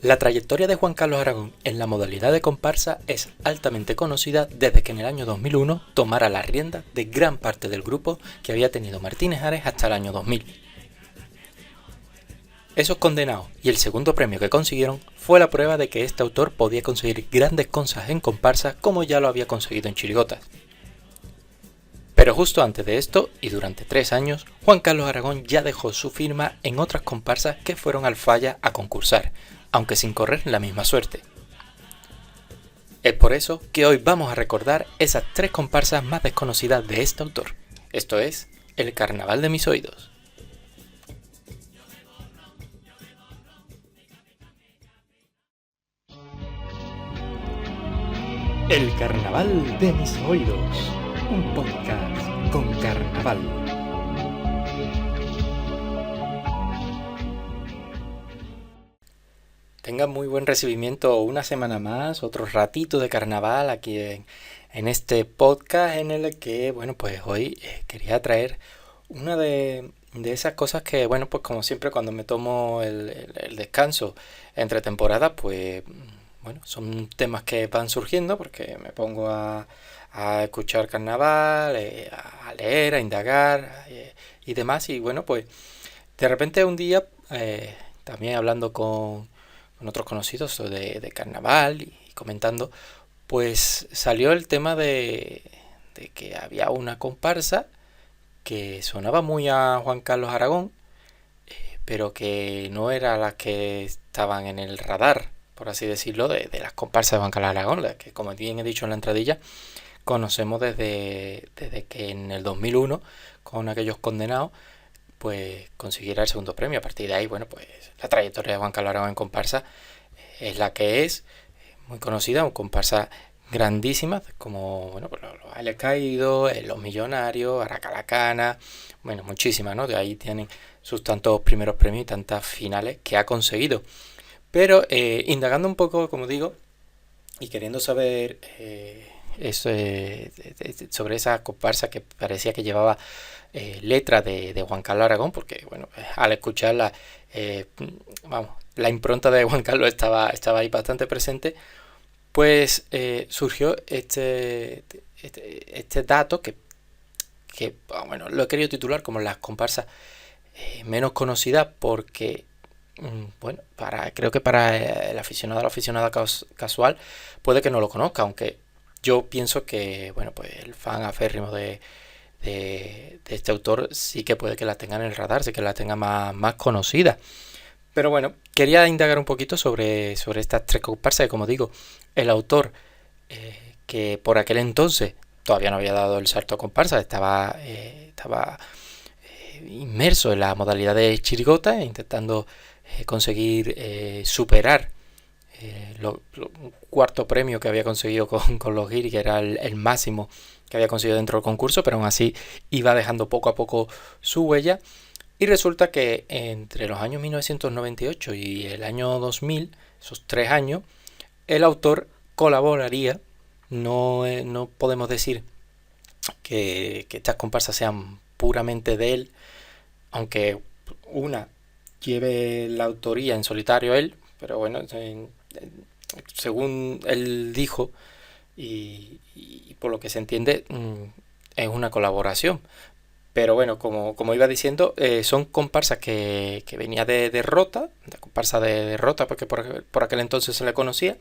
La trayectoria de Juan Carlos Aragón en la modalidad de comparsa es altamente conocida desde que en el año 2001 tomara la rienda de gran parte del grupo que había tenido Martínez Ares hasta el año 2000. Esos condenados y el segundo premio que consiguieron fue la prueba de que este autor podía conseguir grandes cosas en comparsa como ya lo había conseguido en chirigotas. Pero justo antes de esto, y durante 3 años, Juan Carlos Aragón ya dejó su firma en otras comparsas que fueron al Falla a concursar, aunque sin correr la misma suerte. Es por eso que hoy vamos a recordar esas 3 comparsas más desconocidas de este autor. Esto es, El Carnaval de mis oídos. El Carnaval de mis oídos, un podcast con carnaval. Tengan muy buen recibimiento una semana más, otro ratito de carnaval aquí en este podcast en el que, bueno, pues hoy quería traer una de esas cosas que, bueno, pues como siempre cuando me tomo el descanso entre temporadas, pues, bueno, son temas que van surgiendo porque me pongo a escuchar carnaval, a leer, a indagar y demás. Y bueno, pues de repente un día, también hablando con otros conocidos de carnaval y comentando, pues salió el tema de que había una comparsa que sonaba muy a Juan Carlos Aragón, pero que no era las que estaban en el radar, por así decirlo, de las comparsas de Juan Carlos Aragón, las que, como bien he dicho en la entradilla, conocemos desde que en el 2001, con aquellos condenados, pues consiguiera el segundo premio. A partir de ahí, bueno, pues la trayectoria de Juan Carlos Aragón en comparsa es la que es, muy conocida, una comparsa grandísima, como, bueno, pues los Bailes Caídos, Los Millonarios, Aracalacana, bueno, muchísimas, ¿no? De ahí tienen sus tantos primeros premios y tantas finales que ha conseguido. Pero indagando un poco, como digo, y queriendo saber sobre esa comparsa que parecía que llevaba letra de Juan Carlos Aragón, porque bueno, al escucharla, vamos, la impronta de Juan Carlos estaba ahí bastante presente, pues surgió este dato que, bueno, lo he querido titular como las comparsas menos conocidas porque, bueno, creo que para el aficionado o la aficionada casual puede que no lo conozca, aunque yo pienso que, bueno, pues el fan aférrimo de este autor sí que puede que la tenga en el radar, sí que la tenga más conocida. Pero bueno, quería indagar un poquito sobre estas 3 comparsas, que como digo, el autor, que por aquel entonces todavía no había dado el salto a comparsa, estaba inmerso en la modalidad de chirigota, intentando conseguir superar un cuarto premio que había conseguido con los Guiri, que era el máximo que había conseguido dentro del concurso, pero aún así iba dejando poco a poco su huella. Y resulta que entre los años 1998 y el año 2000, esos 3 años, el autor colaboraría. No podemos decir que estas comparsas sean puramente de él, aunque una lleve la autoría en solitario él, pero bueno, según él dijo y por lo que se entiende, es una colaboración. Pero bueno, como iba diciendo, son comparsas que venía de Rota, de comparsa de Rota, porque por aquel entonces se le conocía,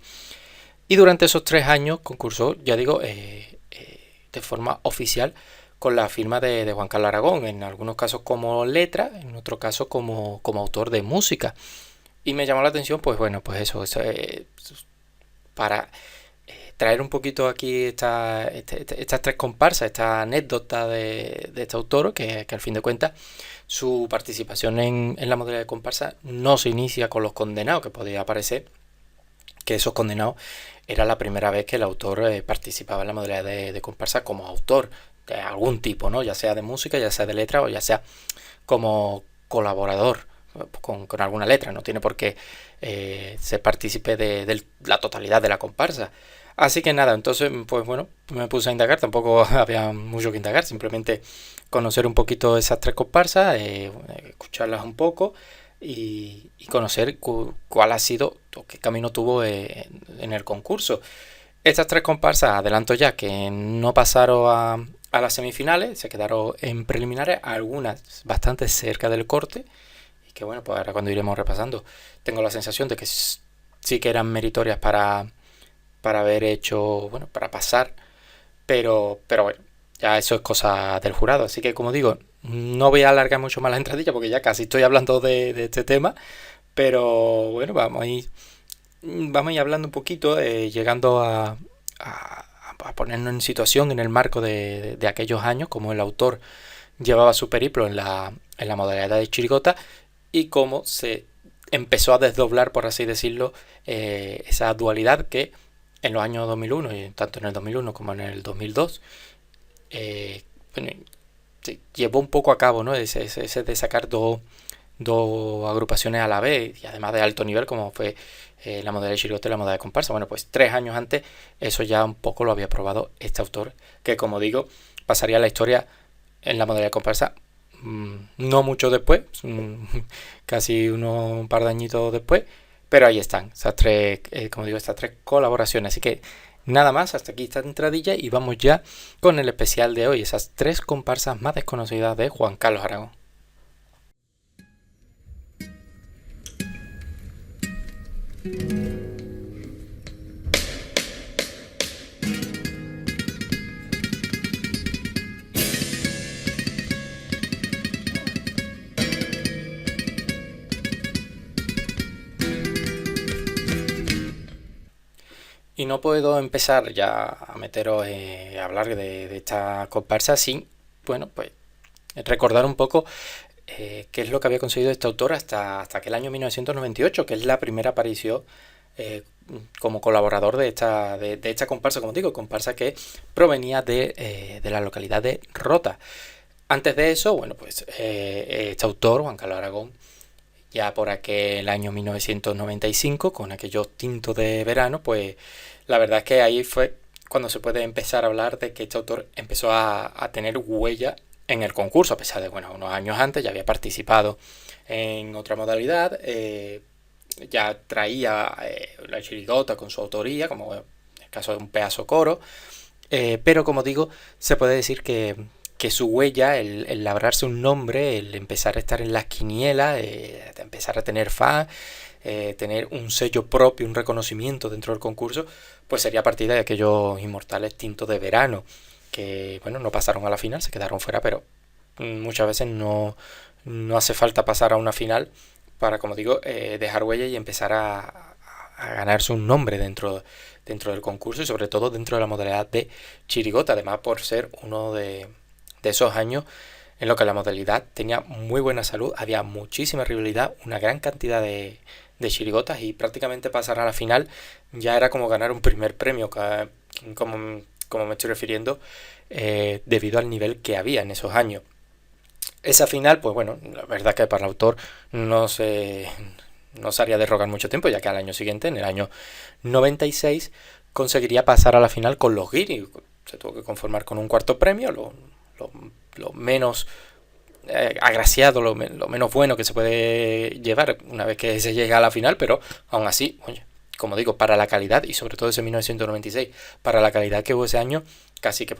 y durante esos 3 años concursó, ya digo, de forma oficial con la firma de Juan Carlos Aragón, en algunos casos como letra, en otros casos como autor de música. Y me llamó la atención, pues bueno, pues eso para traer un poquito aquí estas 3 comparsas, esta anécdota de este autor, que al fin de cuentas su participación en la modalidad de comparsa no se inicia con los condenados, que podría parecer que esos condenados era la primera vez que el autor participaba en la modalidad de comparsa como autor de algún tipo, ¿no? Ya sea de música, ya sea de letra o ya sea como colaborador con alguna letra. No tiene por qué ser partícipe de la totalidad de la comparsa. Así que nada, entonces pues bueno, me puse a indagar, tampoco había mucho que indagar, simplemente conocer un poquito esas 3 comparsas, escucharlas un poco, y conocer cuál ha sido o qué camino tuvo en el concurso. Estas tres comparsas, adelanto ya, que no pasaron a las semifinales, se quedaron en preliminares, algunas bastante cerca del corte, y que bueno, pues ahora cuando iremos repasando, tengo la sensación de que sí que eran meritorias para haber hecho, bueno, para pasar, pero bueno, ya eso es cosa del jurado. Así que como digo, no voy a alargar mucho más la entradilla porque ya casi estoy hablando de este tema, pero bueno, vamos a ir hablando un poquito, llegando a ponernos en situación en el marco de aquellos años, como el autor llevaba su periplo en la modalidad de chirigota y cómo se empezó a desdoblar, por así decirlo, esa dualidad que en los años 2001, y tanto en el 2001 como en el 2002, bueno, se llevó un poco a cabo, ¿no? Ese de sacar dos agrupaciones a la vez y además de alto nivel como fue la modalidad de chirigota y la modalidad de comparsa. Bueno, pues 3 años antes eso ya un poco lo había probado este autor, que como digo, pasaría a la historia en la modalidad de comparsa no mucho después, casi un par de añitos después, pero ahí están, esas tres, como digo, estas tres colaboraciones. Así que nada más, hasta aquí esta entradilla y vamos ya con el especial de hoy, esas tres comparsas más desconocidas de Juan Carlos Aragón. Y no puedo empezar ya a meteros a hablar de esta comparsa sin, bueno, pues recordar un poco qué es lo que había conseguido este autor hasta aquel año 1998, que es la primera aparición como colaborador de esta comparsa, como digo, comparsa que provenía de la localidad de Rota. Antes de eso, bueno, pues este autor, Juan Carlos Aragón, ya por aquel año 1995, con aquellos tintos de verano, pues la verdad es que ahí fue cuando se puede empezar a hablar de que este autor empezó a tener huella en el concurso, a pesar de, bueno, unos años antes ya había participado en otra modalidad, ya traía la chirigota con su autoría, como en el caso de un pedazo coro, pero como digo, se puede decir que su huella, el labrarse un nombre, el empezar a estar en las quinielas, empezar a tener fans, tener un sello propio, un reconocimiento dentro del concurso, pues sería a partir de aquellos inmortales tintos de verano, que bueno, no pasaron a la final, se quedaron fuera, pero muchas veces no hace falta pasar a una final para, como digo, dejar huella y empezar a ganarse un nombre dentro del concurso y sobre todo dentro de la modalidad de chirigota, además por ser uno de esos años en los que la modalidad tenía muy buena salud, había muchísima rivalidad, una gran cantidad de chirigotas y prácticamente pasar a la final ya era como ganar un primer premio, como me estoy refiriendo, debido al nivel que había en esos años. Esa final, pues bueno, la verdad que para el autor no se haría de rogar mucho tiempo, ya que al año siguiente, en el año 96, conseguiría pasar a la final con los guiris. Se tuvo que conformar con un cuarto premio, lo menos agraciado, lo menos bueno que se puede llevar una vez que se llega a la final, pero aún así, oye, como digo, para la calidad y sobre todo ese 1996, para la calidad que hubo ese año, casi que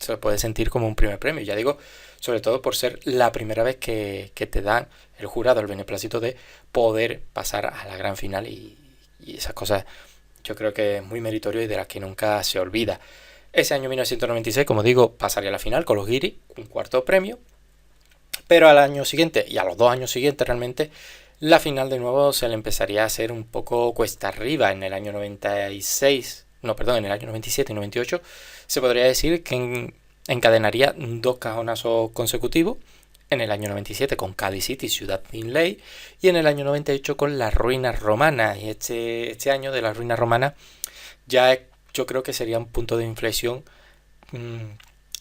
se puede sentir como un primer premio. Ya digo, sobre todo por ser la primera vez que te dan el jurado el beneplácito de poder pasar a la gran final y esas cosas yo creo que es muy meritorio y de las que nunca se olvida. Ese año 1996, como digo, pasaría a la final con los guiris, un cuarto premio, pero al año siguiente y a los 2 años siguientes realmente la final de nuevo se le empezaría a hacer un poco cuesta arriba. En el año 96, no, perdón, en el año 97 y 98 se podría decir que encadenaría 2 cajonazos consecutivos. En el año 97 con Cádiz City, Ciudad Finlay, y en el año 98 con las ruinas romanas. Y este año de las ruinas romanas ya yo creo que sería un punto de inflexión,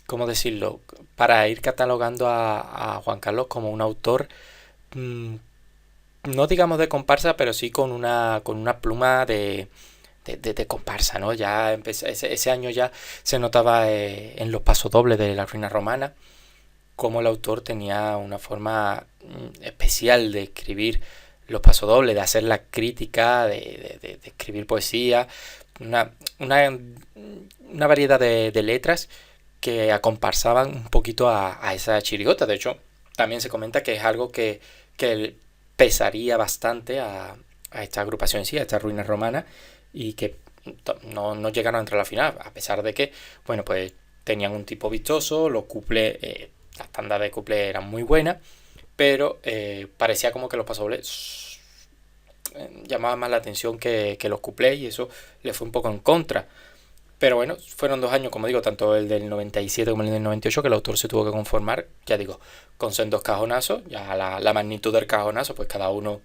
¿cómo decirlo?, para ir catalogando a Juan Carlos como un autor, no digamos de comparsa, pero sí con una pluma de comparsa, ¿no? Ese año ya se notaba en los pasodobles de la ruina romana, cómo el autor tenía una forma especial de escribir los pasodobles, de hacer la crítica, de escribir poesía, una, una, una variedad de letras que acomparsaban un poquito a esa chirigota. De hecho, también se comenta que es algo que pesaría bastante a esta agrupación en sí, a estas ruinas romanas, y que no llegaron a entrar a la final, a pesar de que, bueno, pues tenían un tipo vistoso, los cuplés, las tandas de cuplés eran muy buenas, pero parecía como que los pasodobles llamaban más la atención que los cuplés, y eso le fue un poco en contra. Pero bueno, fueron 2 años, como digo, tanto el del 97 como el del 98, que el autor se tuvo que conformar, ya digo, con sendos cajonazos. Ya la magnitud del cajonazo, pues cada uno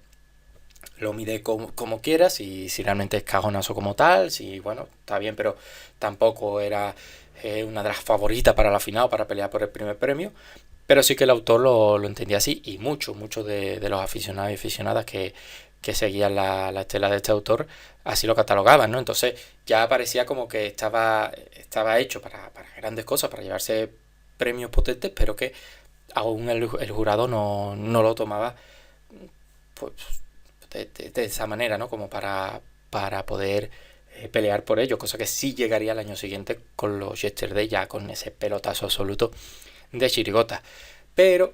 lo mide como quiera, si realmente es cajonazo como tal, si bueno, está bien, pero tampoco era una de las favoritas para la final o para pelear por el primer premio. Pero sí que el autor lo entendía así, y muchos de los aficionados y aficionadas que seguían la estela de este autor así lo catalogaban, ¿no? Entonces ya parecía como que estaba hecho para grandes cosas, para llevarse premios potentes, pero que aún el jurado no lo tomaba, pues, de esa manera, ¿no? Como para poder pelear por ello, cosa que sí llegaría al año siguiente con los Yesterday, ya con ese pelotazo absoluto de chirigota. Pero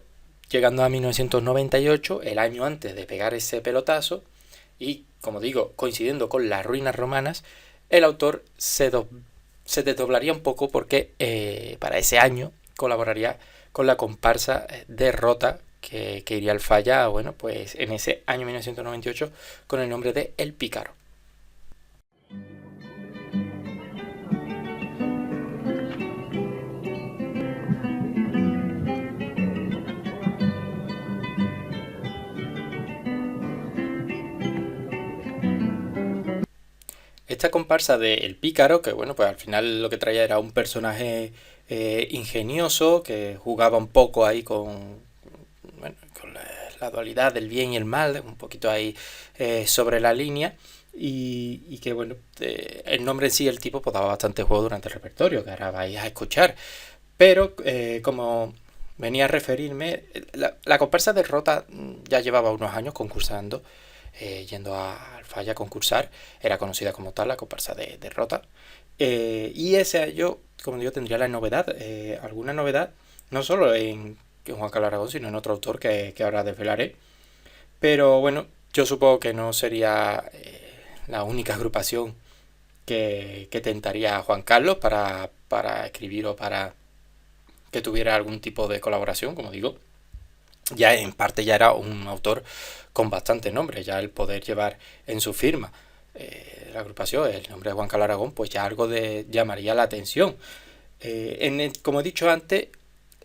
llegando a 1998, el año antes de pegar ese pelotazo, y como digo, coincidiendo con las ruinas romanas, el autor se desdoblaría un poco, porque para ese año colaboraría con la comparsa de Rota, que iría al Falla, bueno, pues en ese año 1998, con el nombre de El Pícaro. Esta comparsa de El Pícaro, que bueno, pues al final lo que traía era un personaje ingenioso, que jugaba un poco ahí con la dualidad del bien y el mal, un poquito ahí sobre la línea, y que bueno, el nombre en sí, el tipo, pues daba bastante juego durante el repertorio, que ahora vais a escuchar. Pero como venía a referirme, la comparsa de Rota ya llevaba unos años concursando, yendo al Falla a concursar. Era conocida como tal, la comparsa de Rota. Y ese año, como digo, tendría la novedad, alguna novedad, no solo en Juan Carlos Aragón, sino en otro autor que ahora desvelaré. Pero bueno, yo supongo que no sería la única agrupación que tentaría a Juan Carlos para escribir o para que tuviera algún tipo de colaboración, como digo. Ya en parte ya era un autor con bastante nombre, ya el poder llevar en su firma la agrupación el nombre de Juan Carlos Aragón, pues ya algo llamaría la atención. Como he dicho antes,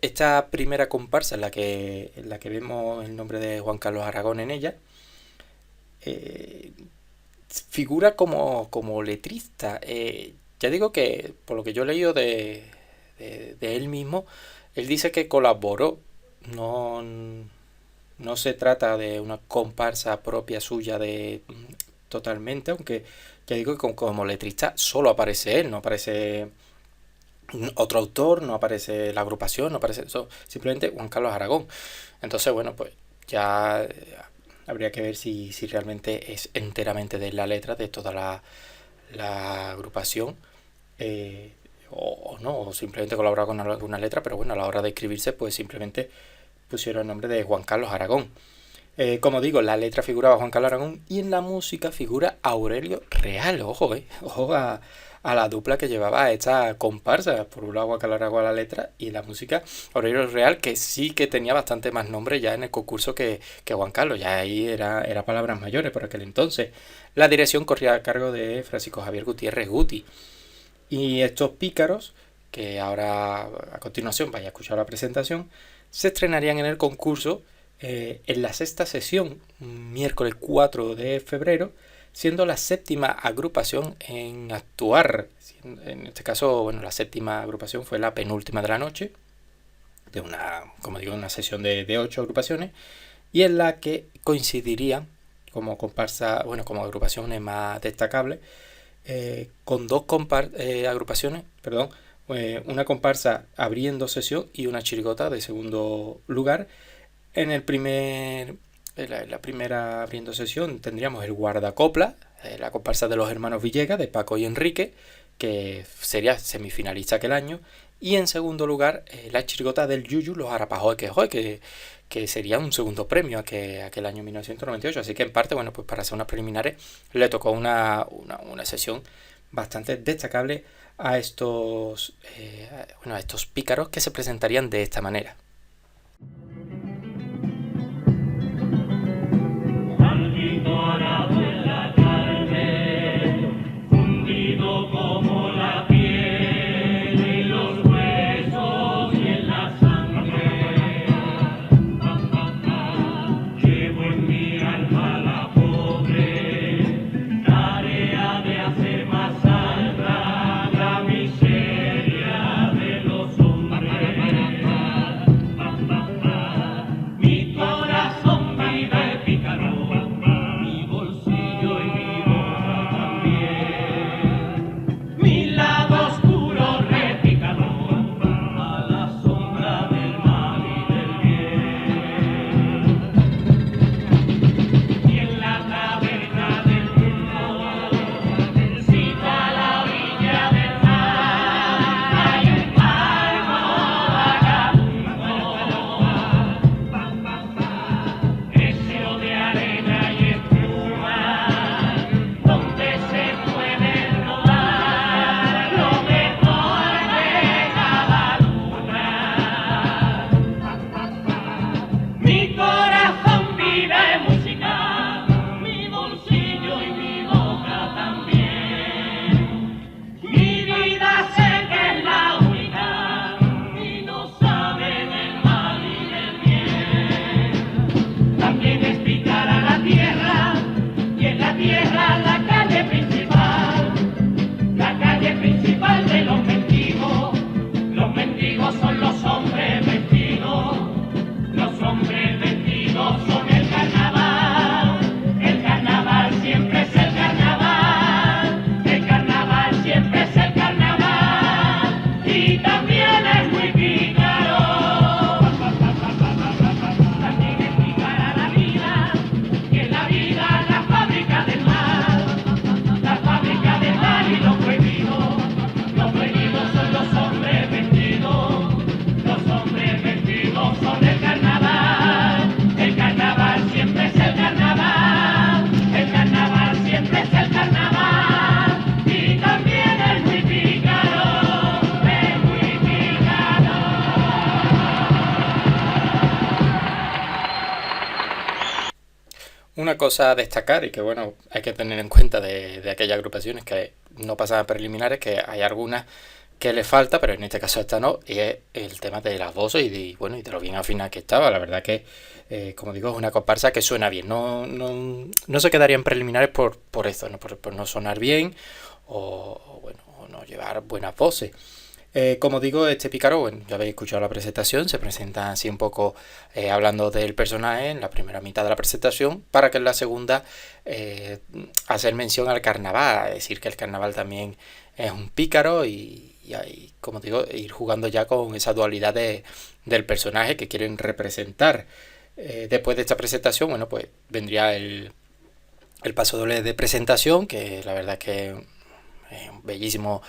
esta primera comparsa en la que vemos el nombre de Juan Carlos Aragón en ella, eh, figura como letrista. Ya digo que, por lo que yo he leído de él mismo, él dice que colaboró, no, no se trata de una comparsa propia suya totalmente, aunque ya digo que como letrista solo aparece él, no aparece otro autor, no aparece la agrupación, no aparece eso, simplemente Juan Carlos Aragón. Entonces, bueno, pues ya habría que ver si realmente es enteramente de la letra de toda la agrupación, eh, o no, o simplemente colaborar con alguna letra, pero bueno, a la hora de escribirse, pues simplemente pusieron el nombre de Juan Carlos Aragón. Como digo, la letra figuraba Juan Carlos Aragón, y en la música figura Aurelio Real. Ojo, ojo a la dupla que llevaba esta comparsa. Por un lado Juan Carlos Aragón a la letra, y la música Aurelio Real, que sí que tenía bastante más nombre ya en el concurso que Juan Carlos. Ya ahí era palabras mayores por aquel entonces. La dirección corría a cargo de Francisco Javier Gutiérrez Guti. Y estos pícaros, que ahora a continuación vaya a escuchar la presentación, se estrenarían en el concurso en la sexta sesión, miércoles 4 de febrero, siendo la séptima agrupación en actuar. En este caso, bueno, la séptima agrupación fue la penúltima de la noche, de como digo, una sesión de 8 agrupaciones, y en la que coincidirían como comparsa, bueno, como agrupaciones más destacables, con dos agrupaciones, perdón, una comparsa abriendo sesión y una chirigota de segundo lugar. En la primera abriendo sesión tendríamos el Guardacopla, la comparsa de los hermanos Villegas, de Paco y Enrique, que sería semifinalista aquel año. Y en segundo lugar, la chirigota del Yuyu, los Arapajoy, que sería un segundo premio aquel año 1998. Así que en parte, bueno, pues para hacer unas preliminares le tocó una sesión bastante destacable a estos pícaros que se presentarían de esta manera. Una cosa a destacar y que bueno, hay que tener en cuenta de aquellas agrupaciones que no pasan a preliminares, que hay algunas que le falta, pero en este caso esta no, y es el tema de las voces y de lo bien afinada que estaba. La verdad que, como digo, es una comparsa que suena bien, no se quedaría en preliminares por eso, ¿no? Por no sonar bien o no llevar buenas voces. Como digo, este pícaro, bueno, ya habéis escuchado la presentación, se presenta así un poco hablando del personaje en la primera mitad de la presentación, para que en la segunda hacer mención al carnaval, es decir, que el carnaval también es un pícaro y ahí, como digo, ir jugando ya con esa dualidad del personaje que quieren representar. Después de esta presentación, bueno, pues vendría el paso doble de presentación, que la verdad que es un bellísimo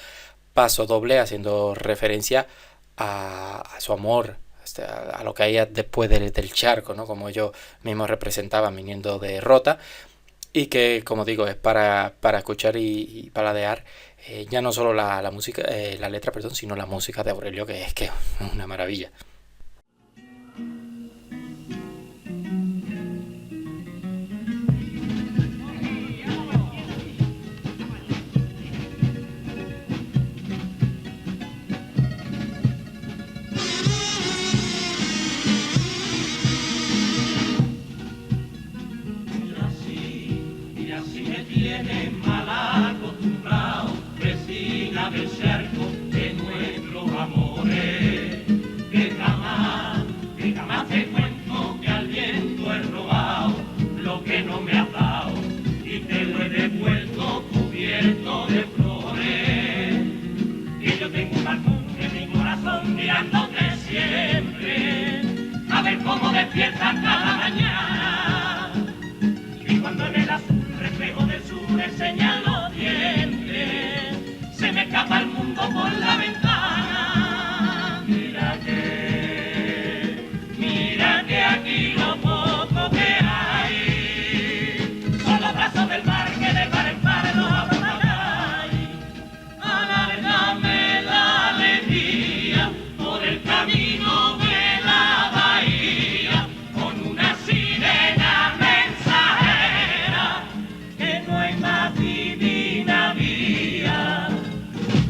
paso doble haciendo referencia a su amor, a lo que hay después del charco, ¿no? Como ellos mismos representaban viniendo de Rota, y que, como digo, es para escuchar y paladear ya no solo la música, la letra, perdón, sino la música de Aurelio, que es una maravilla. Devuelto cubierto de flores, que yo tengo una cumbre me enseñan los dientes, se me escapa el mundo por la ventana. Mira que aquí lo poco que hay son los brazos del mar que de par en par los abandonai. Alárgame la alegría por el camino de la bahía con una sirena mensajera que no hay más divina vía.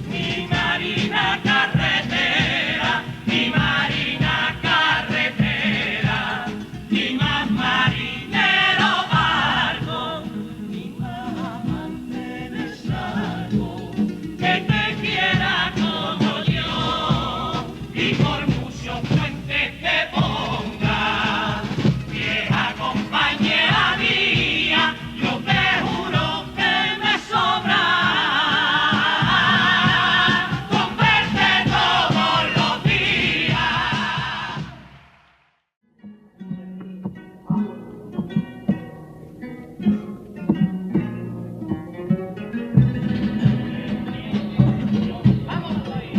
Mi marina carretera, mi marina carretera, ni más marinero barco, ni más amante de salvo que te quiera como yo. Y por muchos puentes que ponga, vieja compañera mía, yo te juro que me sobra con verte todos los días. Vámonos ahí.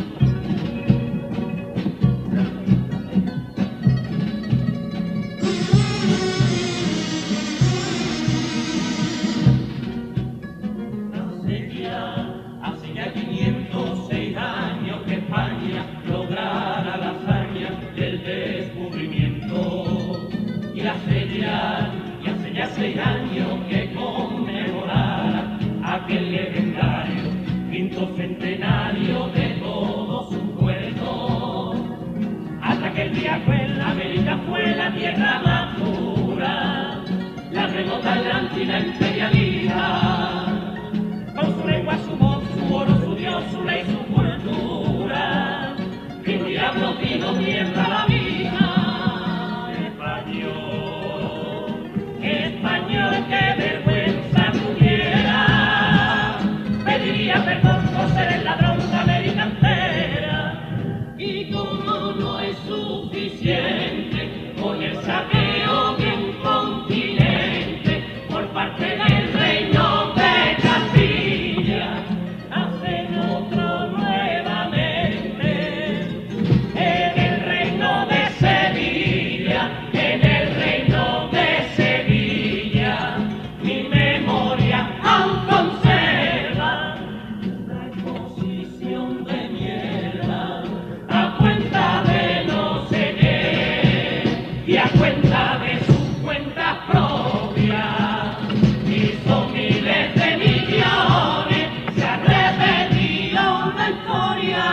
Hace ya 506 años que España lograra la hazaña del descubrimiento. Y hace ya 6 años que conmemorara aquel legendario quinto centenario de todos sus puertos. Hasta que el día fue la América fue la tierra más pura, la remota Atlántida imperialista. Con su lengua, su voz, su oro, su Dios, su ley, su cultura, que un diablo vino tierra la vida. Español, qué vergüenza tuviera, pediría perdón por ser el ladrón de América entera. Y como no es suficiente con el saqueo de un continente por parte del reino de Castilla, hacen otro nuevamente en el reino de Sevilla, en el reino de Sevilla. Mi memoria aún conserva una exposición de mierda a cuenta de no sé qué y a cuenta de sus cuentas propias. Hizo miles de millones, se ha repetido una historia,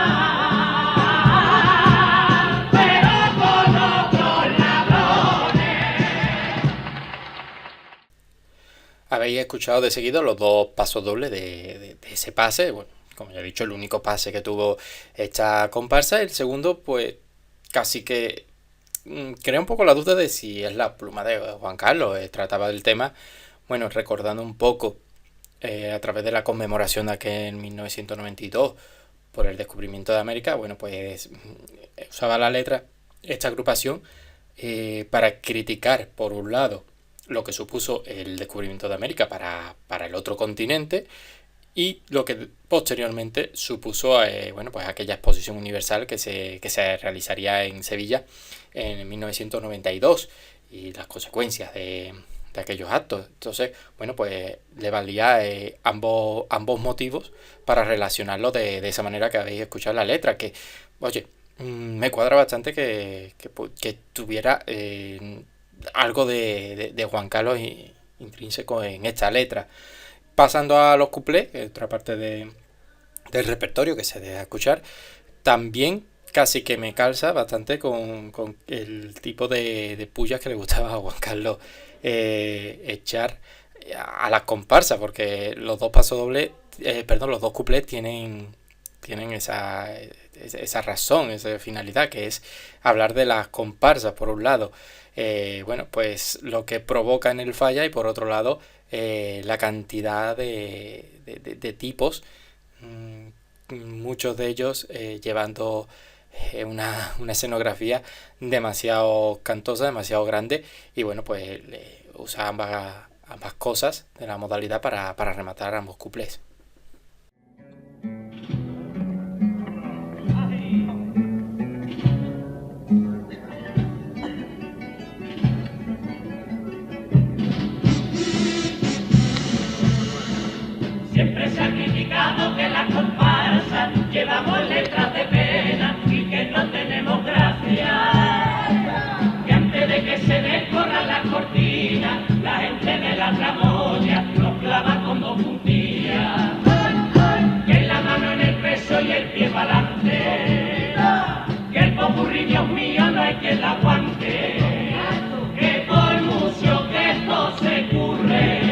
pero con otros ladrones. Habéis escuchado de seguido los dos pasos dobles de ese pase. Bueno, como ya he dicho, el único pase que tuvo esta comparsa. El segundo, pues casi que crea un poco la duda de si es la pluma de Juan Carlos. Trataba del tema, bueno, recordando un poco a través de la conmemoración de aquel en 1992 por el descubrimiento de América. Bueno, pues usaba la letra, esta agrupación, para criticar, por un lado, lo que supuso el descubrimiento de América para el otro continente y lo que posteriormente supuso bueno, pues aquella exposición universal que se realizaría en Sevilla en 1992 y las consecuencias de aquellos actos. Entonces, bueno, pues le valía ambos motivos para relacionarlo de esa manera que habéis escuchado la letra, que, oye, me cuadra bastante que tuviera algo de Juan Carlos intrínseco en esta letra. Pasando a los cuplés, que es otra parte del repertorio que se deja escuchar, también casi que me calza bastante con el tipo de pullas que le gustaba a Juan Carlos echar a las comparsas, porque los dos pasodobles, los dos cuplés tienen esa razón, esa finalidad, que es hablar de las comparsas, por un lado, bueno, pues lo que provoca en el falla, y por otro lado, la cantidad de tipos, muchos de ellos llevando una escenografía demasiado cantosa, demasiado grande, y bueno, pues usa ambas cosas de la modalidad para rematar ambos cuplés. Siempre se ha criticado que la comparsa llevamos letras de pena y que no tenemos gracia. Que antes de que se descorran las cortinas, la gente de la tramoya nos clava con dos puntillas. Que la mano en el peso y el pie para adelante. Que el popurrí, Dios mío, no hay quien la aguante. Que por mucho que esto se curre,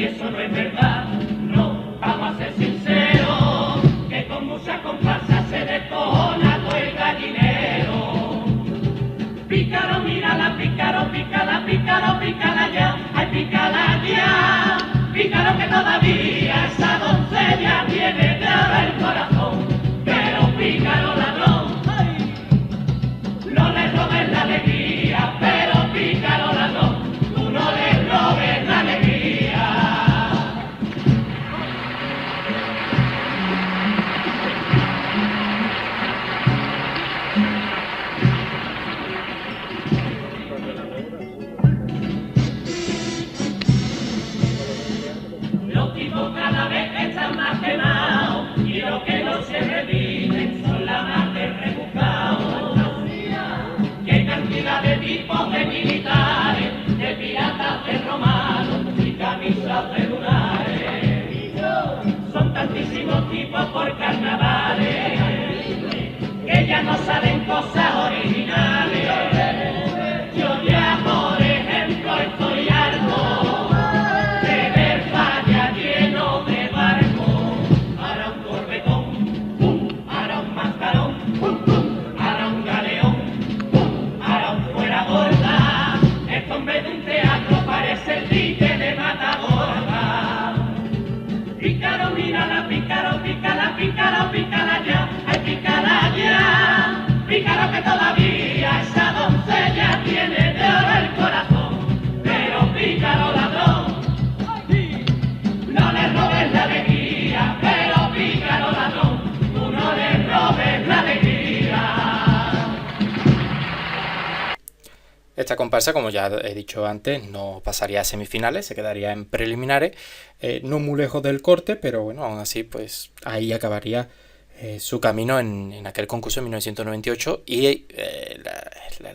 eso no es verdad, no, vamos a ser sinceros, que con mucha comparsa se descojona todo el gallinero. Pícaro, mírala, pícaro, pícala, pícaro, pícala ya, ay, pícala ya, pícaro que todavía esa doncella tiene clava el corazón, pero pícaro ladrón, no le robes la alegría, pero pícaro ladrón, tú no le robes la alegría. Cada vez están más quemados y los que no se reviven son la más de rebuscados. Qué cantidad de tipos de militares, de piratas, de romanos y camisas de lunares. Son tantísimos tipos por carnavales que ya no salen cosas originales. Yo ya por ejemplo estoy harto pícaro, pícala ya, ay, pícala ya, pícaro que todavía esa doncella tiene de oro el corazón, pero pícaro ladrón, no le robes la alegría, pero pícaro ladrón, tú no le robes la alegría. Esta comparsa, como ya he dicho antes, no pasaría a semifinales, se quedaría en preliminares, no muy lejos del corte, pero bueno, aún así, pues ahí acabaría su camino en aquel concurso en 1998 y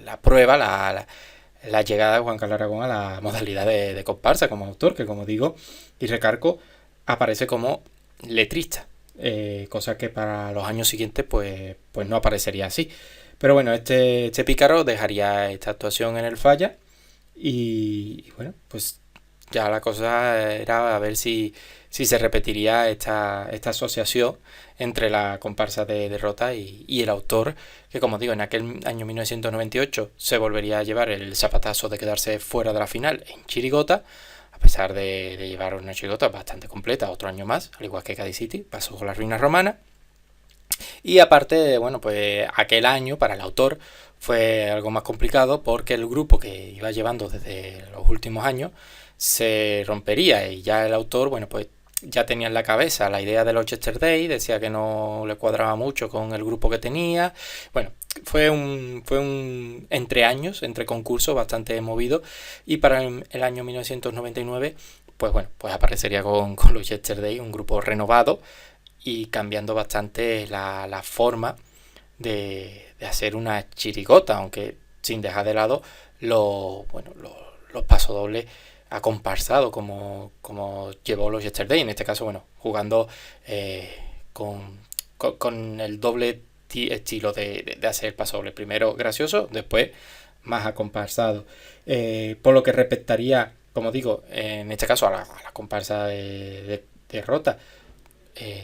la prueba, la llegada de Juan Carlos Aragón a la modalidad de comparsa como autor, que como digo y recargo, aparece como letrista, cosa que para los años siguientes pues no aparecería así. Pero bueno, este pícaro dejaría esta actuación en el Falla y bueno, pues ya la cosa era a ver si se repetiría esta asociación entre la comparsa de Rota y el autor, que como digo, en aquel año 1998 se volvería a llevar el zapatazo de quedarse fuera de la final en Chirigota, a pesar de llevar una chirigota bastante completa, otro año más, al igual que Cádiz City, pasó con las ruinas romanas. Y aparte, bueno, pues aquel año para el autor fue algo más complicado porque el grupo que iba llevando desde los últimos años se rompería y ya el autor, bueno, pues ya tenía en la cabeza la idea de los Yesterday, decía que no le cuadraba mucho con el grupo que tenía. Bueno, fue un entre concursos bastante movido y para el año 1999, pues bueno, pues aparecería con los Yesterday, un grupo renovado y cambiando bastante la forma de hacer una chirigota, aunque sin dejar de lado los pasodobles acomparsado como llevó los Yesterday, en este caso, bueno, jugando con el doble estilo de hacer el pasodoble, primero gracioso, después más acomparsado, por lo que respectaría, como digo, en este caso a la comparsa de Rota,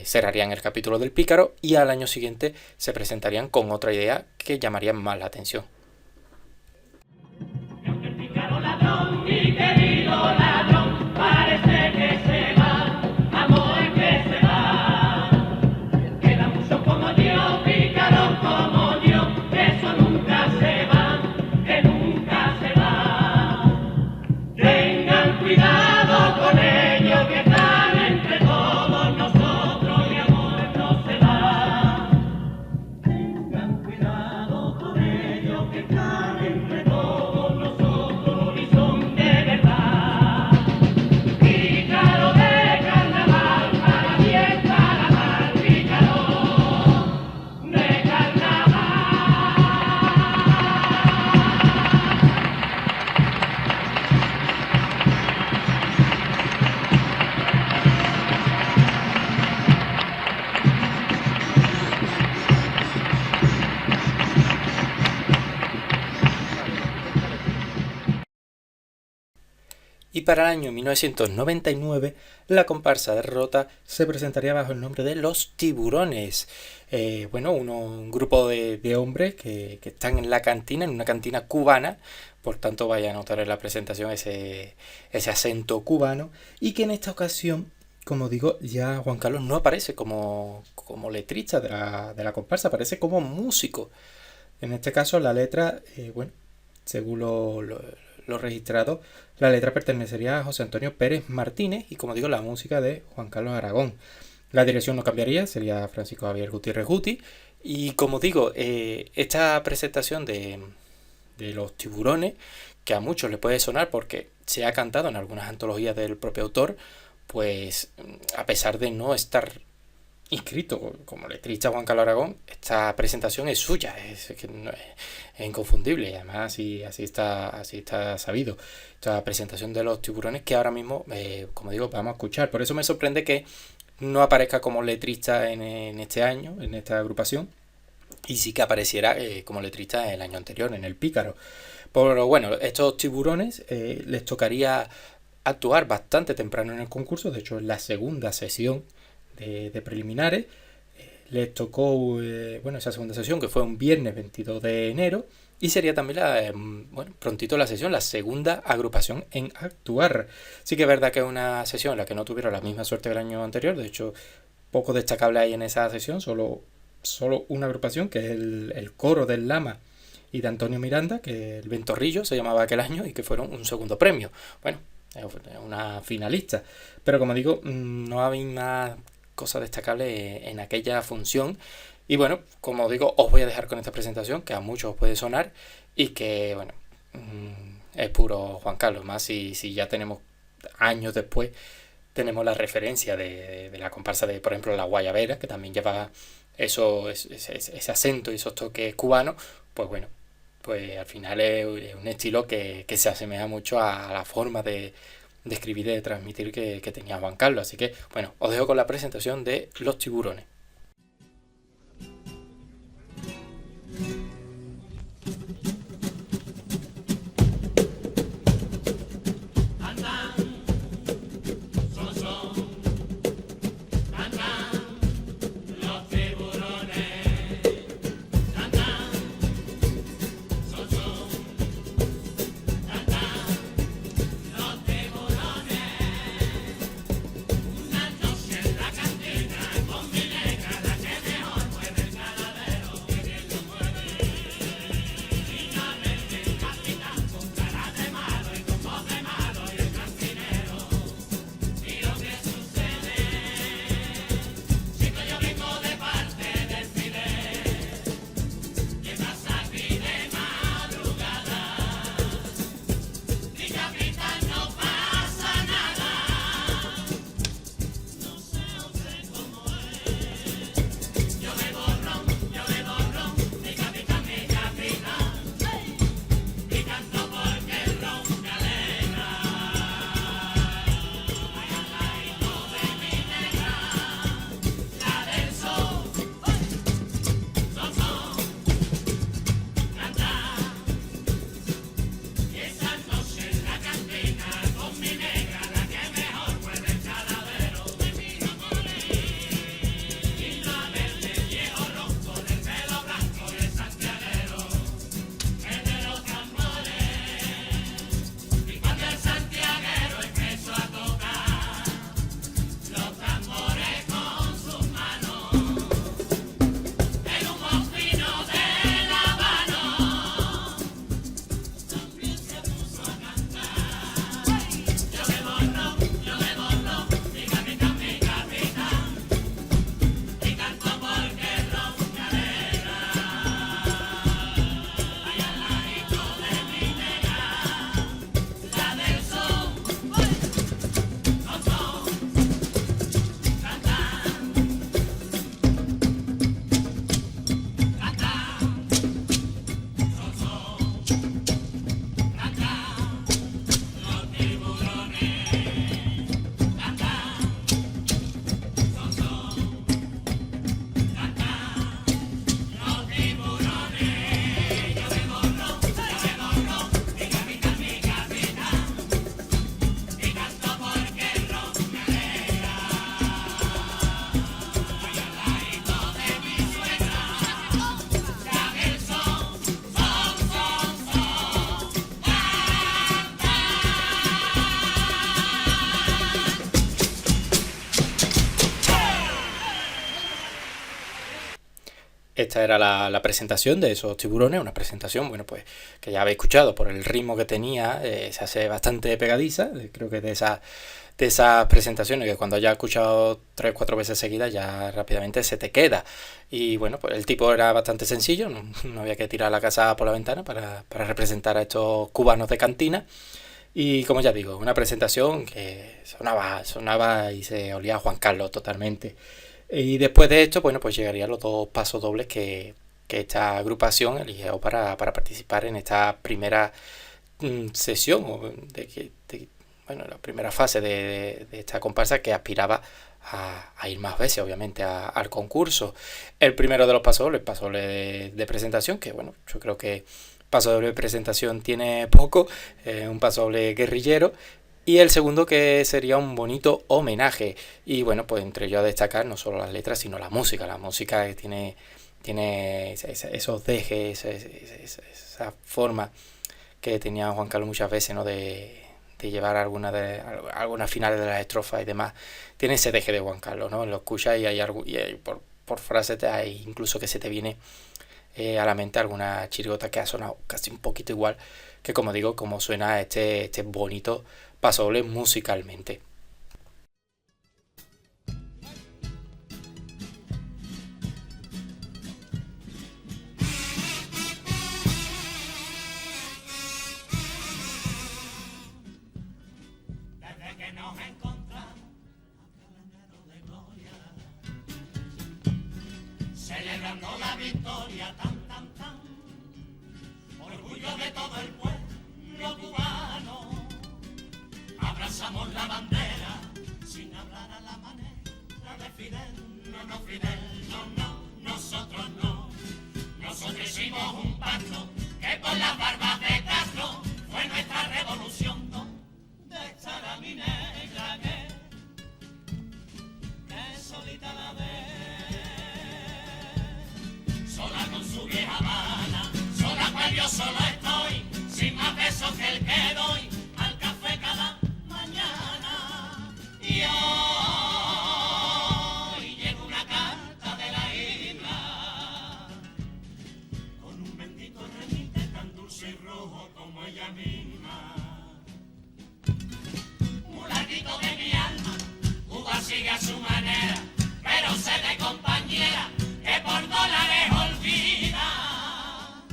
cerrarían el capítulo del pícaro y al año siguiente se presentarían con otra idea que llamaría más la atención. El pícaro ladrón, mi querido ladrón, parece que se va, amor que se va. Queda mucho como yo, pícaro y para el año 1999 la comparsa de Rota se presentaría bajo el nombre de Los Tiburones. Un grupo de hombres que están en la cantina, en una cantina cubana, por tanto vaya a notar en la presentación ese acento cubano, y que en esta ocasión, como digo, ya Juan Carlos no aparece como letrista de la comparsa, aparece como músico. En este caso la letra, según lo registrado, la letra pertenecería a José Antonio Pérez Martínez y, como digo, la música de Juan Carlos Aragón. La dirección no cambiaría, sería Francisco Javier Gutiérrez Guti. Y como digo, esta presentación de Los Tiburones, que a muchos le puede sonar porque se ha cantado en algunas antologías del propio autor, pues a pesar de no estar inscrito como letrista Juan Carlos Aragón, esta presentación es suya, es inconfundible, y además así está sabido. Esta presentación de Los Tiburones que ahora mismo, como digo, vamos a escuchar. Por eso me sorprende que no aparezca como letrista en este año, en esta agrupación, y sí que apareciera como letrista el año anterior, en El Pícaro. Pero bueno, estos Tiburones les tocaría actuar bastante temprano en el concurso, de hecho en la segunda sesión de preliminares. Les tocó esa segunda sesión, que fue un viernes 22 de enero, y sería también prontito la sesión, la segunda agrupación en actuar. Sí que es verdad que es una sesión en la que no tuvieron la misma suerte del año anterior, de hecho poco destacable hay en esa sesión, solo una agrupación, que es el coro del Lama y de Antonio Miranda, que el Ventorrillo se llamaba aquel año, y que fueron un segundo premio. Bueno, es una finalista, pero como digo, no había más cosas destacables en aquella función. Y bueno, como digo, os voy a dejar con esta presentación que a muchos os puede sonar y que, es puro Juan Carlos, más si ya tenemos años después, tenemos la referencia de la comparsa de, por ejemplo, La Guayabera, que también lleva ese acento y esos toques cubanos. Pues bueno, pues al final es un estilo que se asemeja mucho a la forma de escribir y de transmitir que tenía Juan Carlos. Así que, bueno, os dejo con la presentación de Los Tiburones. Una noche en la cantina con dinero. esta era la presentación de esos tiburones, una presentación, bueno, pues que ya habéis escuchado por el ritmo que tenía, se hace bastante pegadiza, creo que de esas presentaciones que cuando ya has escuchado 3 o 4 veces seguidas ya rápidamente se te queda. Y bueno, pues el tipo era bastante sencillo, no había que tirar la casa por la ventana para representar a estos cubanos de cantina. Y como ya digo, una presentación que sonaba y se olía a Juan Carlos totalmente. Y después de esto, bueno, pues llegarían los 2 pasos dobles que esta agrupación eligió para participar en esta primera sesión, bueno, la primera fase de esta comparsa que aspiraba a ir más veces, obviamente, al concurso. El primero de los pasodobles, el pasodoble de presentación, que bueno, yo creo que pasodoble de presentación tiene poco, un pasodoble guerrillero. Y el segundo que sería un bonito homenaje. Y bueno, pues entre ellos a destacar no solo las letras, sino la música. La música que tiene esos dejes, esa forma que tenía Juan Carlos muchas veces, ¿no? De llevar algunas finales de las estrofas y demás. Tiene ese deje de Juan Carlos, ¿no? Lo escuchas y hay por frases hay incluso que se te viene a la mente alguna chirigota que ha sonado casi un poquito igual que, como digo, como suena este bonito pasodoble musicalmente. Desde que nos encontramos de gloria, celebrando la victoria, tan, orgullo de todo el pueblo cubano. Abrazamos la bandera sin hablar a la manera de Fidel. No, Fidel, no, nosotros no. Nosotros hicimos un pacto que por las barbas de Castro fue nuestra revolución. ¿Dónde está la mi negra que solita la ve? Sola con su vieja Habana, sola cual yo solo estoy, sin más besos que el que doy al café cada mañana. Y hoy llega una carta de la isla con un bendito remite tan dulce y rojo como ella misma. Mulatito de mi alma, Cuba sigue a su manera, pero sé de compañera que por dólares olvida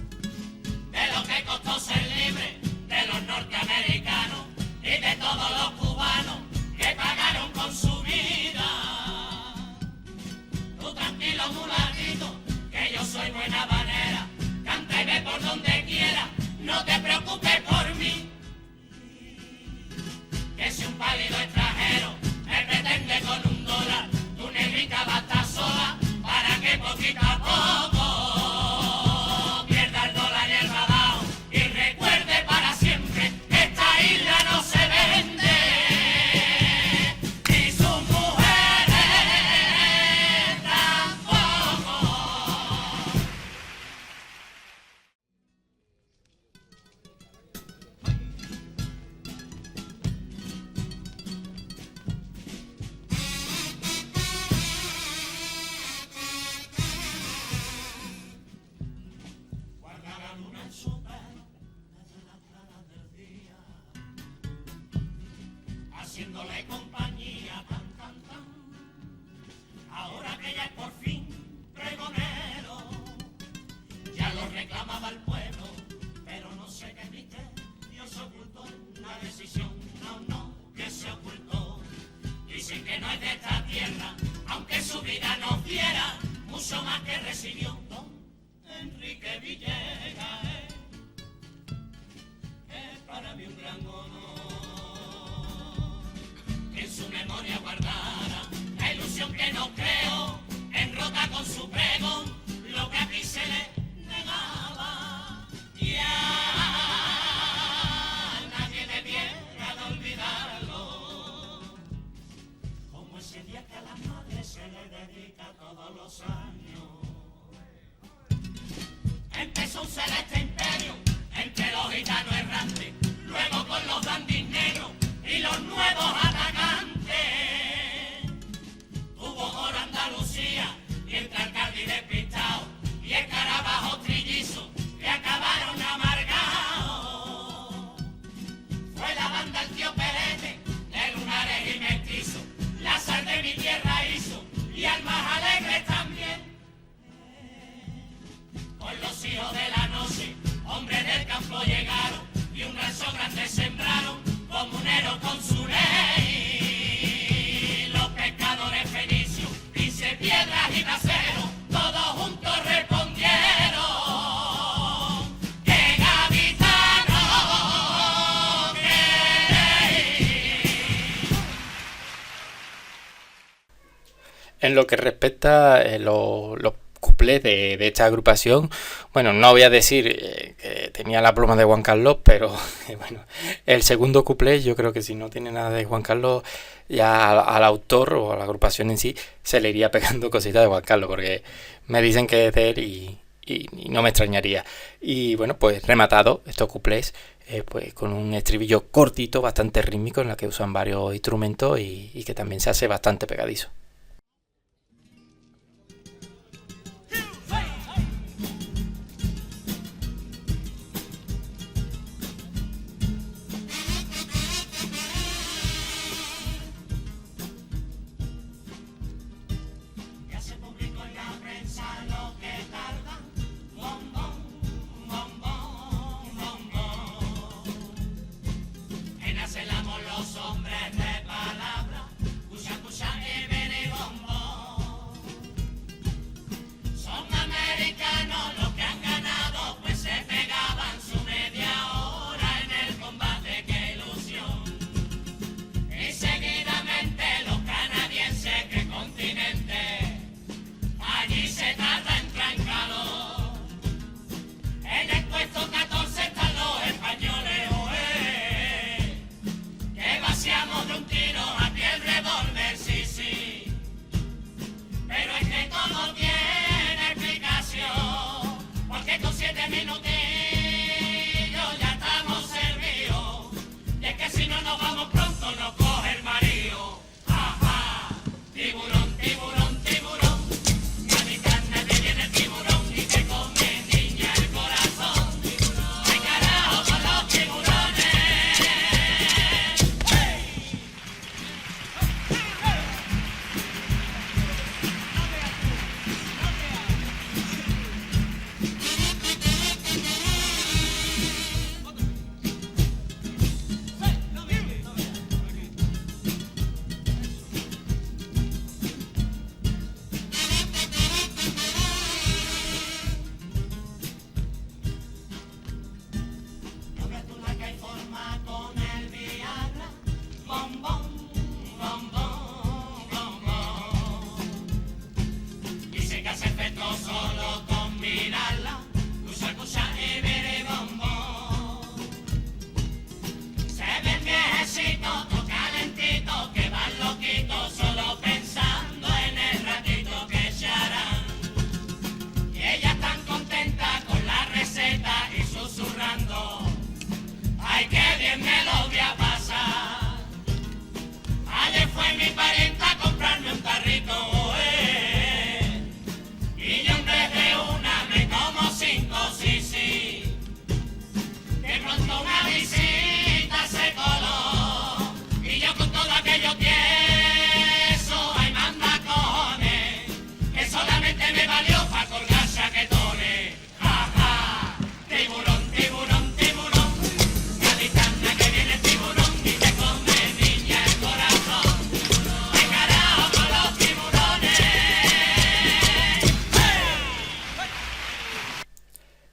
de lo que costó ser libre de los norteamericanos y de todos los cubanos que pagaron con su vida. Tú tranquilo, mulatito, que yo soy buena banera, cánteme por donde quiera, no te preocupes por mí. Que si un pálido extranjero me pretende con $1, tu negrita va a estar sola para que poquito a poco pierda el dólar y el radao y recuerde para siempre que esta isla no se vende y sus mujeres tampoco. Guarda la luna en su pelo desde las claras del día, haciéndole compañía, tan. Ahora que ya es por fin pregonero, ya lo reclamaba el pueblo, pero no sé qué misterio se ocultó en la decisión, no, que se ocultó. Dicen que no es de esta tierra, aunque su vida nos diera mucho más que recibió don Enrique Villegas. Es para mí un gran honor que en su memoria guardara la ilusión que nos creó, enrota con su pregón lo que aquí se le negaba. Y a nadie debiera de olvidarlo, como ese día que a la madre se le dedica todos los años. Empezó un celeste imperio entre los gitanos errantes, luego con los dandis negros y los nuevos atacantes. Tuvo por Andalucía y entre alcalde y despistado, y En lo que respecta a los cuplés de esta agrupación, bueno, no voy a decir que tenía la pluma de Juan Carlos, pero bueno, el segundo cuplé yo creo que si no tiene nada de Juan Carlos, ya al autor o a la agrupación en sí se le iría pegando cositas de Juan Carlos, porque me dicen que es de él y no me extrañaría. Y bueno, pues rematado estos cuplés, pues con un estribillo cortito, bastante rítmico, en la que usan varios instrumentos y que también se hace bastante pegadizo.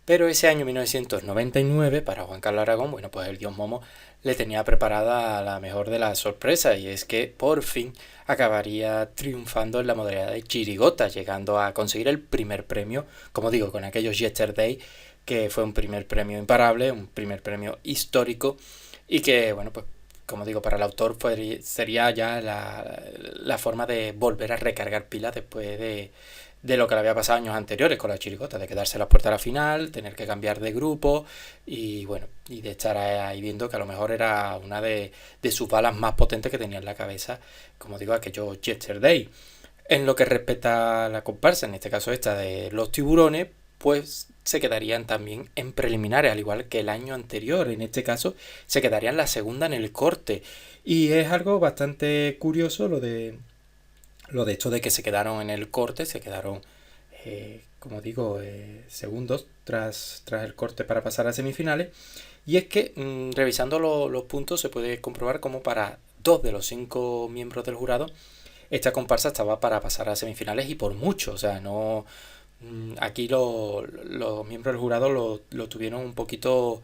Pero ese año 1999, para Juan Carlos Aragón, bueno, pues el Dios Momo le tenía preparada la mejor de las sorpresas, y es que por fin acabaría triunfando en la modalidad de chirigota, llegando a conseguir el primer premio, como digo, con aquellos Yesterday, que fue un primer premio imparable, un primer premio histórico, y que, bueno, pues como digo, para el autor sería ya la forma de volver a recargar pilas después de lo que le había pasado años anteriores con la chirigota, de quedarse a las puertas a la final, tener que cambiar de grupo y bueno, y de estar ahí viendo que a lo mejor era una de sus balas más potentes que tenía en la cabeza, como digo, aquello Yesterday. En lo que respecta a la comparsa, en este caso esta de los tiburones, pues se quedarían también en preliminares, al igual que el año anterior. En este caso se quedarían la segunda en el corte. Y es algo bastante curioso lo de esto de que se quedaron en el corte, se quedaron, como digo, segundos tras el corte para pasar a semifinales. Y es que revisando los puntos se puede comprobar como para 2 de los 5 miembros del jurado esta comparsa estaba para pasar a semifinales, y por mucho. O sea, no... Aquí los miembros del jurado lo tuvieron un poquito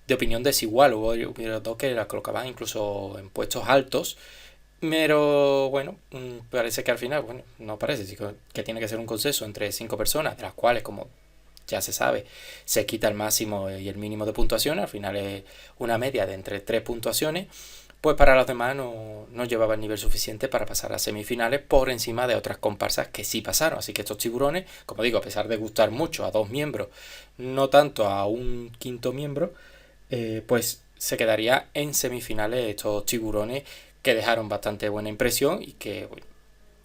de opinión desigual. Hubo dos que la colocaban incluso en puestos altos, Pero bueno, parece que al final, bueno, no parece, sino que tiene que ser un consenso entre 5 personas, de las cuales, como ya se sabe, se quita el máximo y el mínimo de puntuación, al final es una media de entre 3 puntuaciones, pues para los demás no llevaba el nivel suficiente para pasar a semifinales por encima de otras comparsas que sí pasaron. Así que estos tiburones, como digo, a pesar de gustar mucho a 2 miembros, no tanto a un quinto miembro, pues se quedaría en semifinales estos tiburones que dejaron bastante buena impresión y que bueno,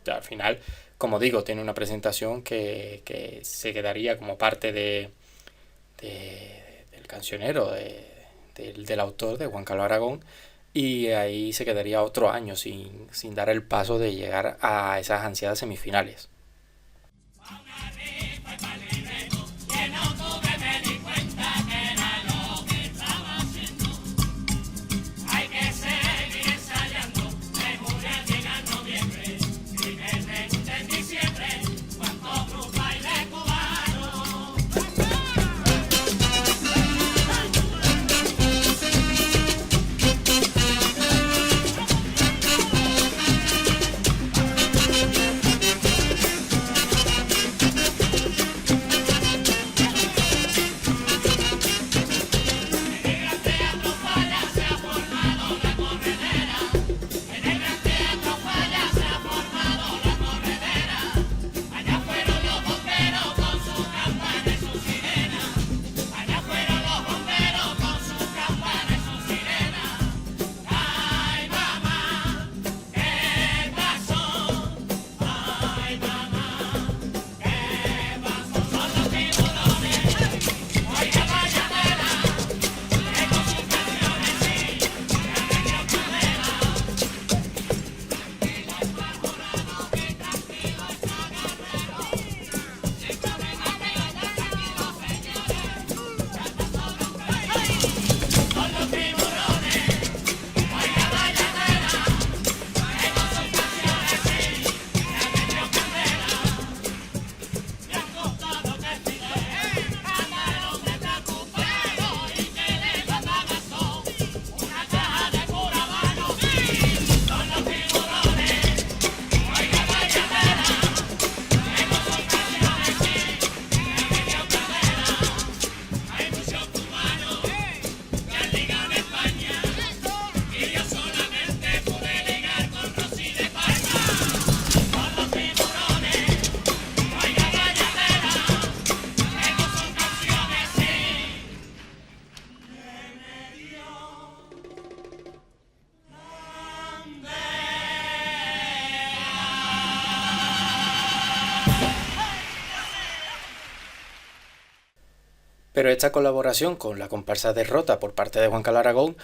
ya al final, como digo, tiene una presentación que se quedaría como parte del cancionero, del autor, de Juan Carlos Aragón, y ahí se quedaría otro año sin dar el paso de llegar a esas ansiadas semifinales. Pero esta colaboración con la comparsa Derrota por parte de Juan Carlos Aragón